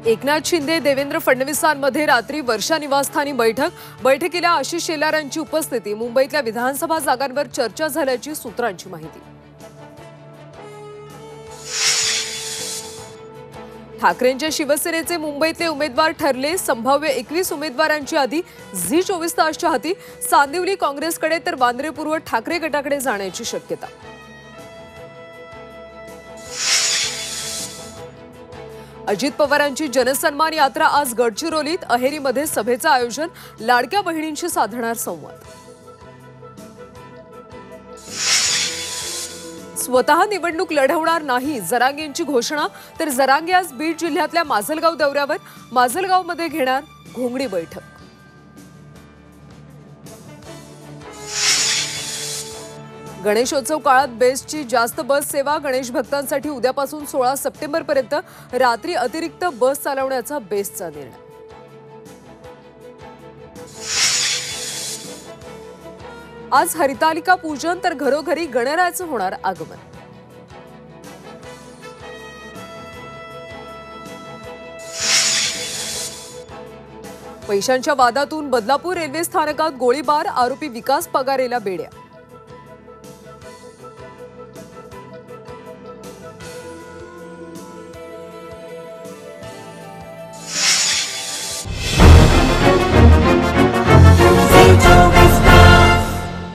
एकनाथ शिंदे देवेंद्र फडणवीसांमध्ये रात्री वर्षा निवासस्थानी बैठकीला आशिष शेलारांची उपस्थिती। मुंबईतल्या विधानसभा जागांवर चर्चा झाल्याची सूत्रांची माहिती। ठाकरेंच्या शिवसेनेचे मुंबईतले उमेदवार ठरले। संभाव्य 21 उमेदवारांची यादी झी 24 तासच्या हाती। सांदिवली काँग्रेसकडे तर वांद्रे पूर्व ठाकरे गटाकडे जाण्याची शक्यता। अजित पवारांची जनसन्मान यात्रा आज गडचिरोलीत। अहेरीमध्ये सभेचं आयोजन। लाडक्या बहिणींशी साधणार संवाद। स्वतः निवडणूक लढवणार नाही जरांगेंची घोषणा। तर जरांगे आज बीड जिल्ह्यातल्या माजलगाव दौऱ्यावर। माजलगावमध्ये घेणार घोंगडी बैठक। गणेशोत्सव काळात बेस्टची जास्त बस सेवा। गणेश भक्तांसाठी उद्यापासून 16 सप्टेंबरपर्यंत रात्री अतिरिक्त बस चालवण्याचा बेस्टचा निर्णय। आज हरितालिका पूजन तर घरोघरी गणरायाचं होणार आगमन। पैशांच्या वादातून बदलापूर रेल्वे स्थानकात गोळीबार। आरोपी विकास पगारेला बेड्या।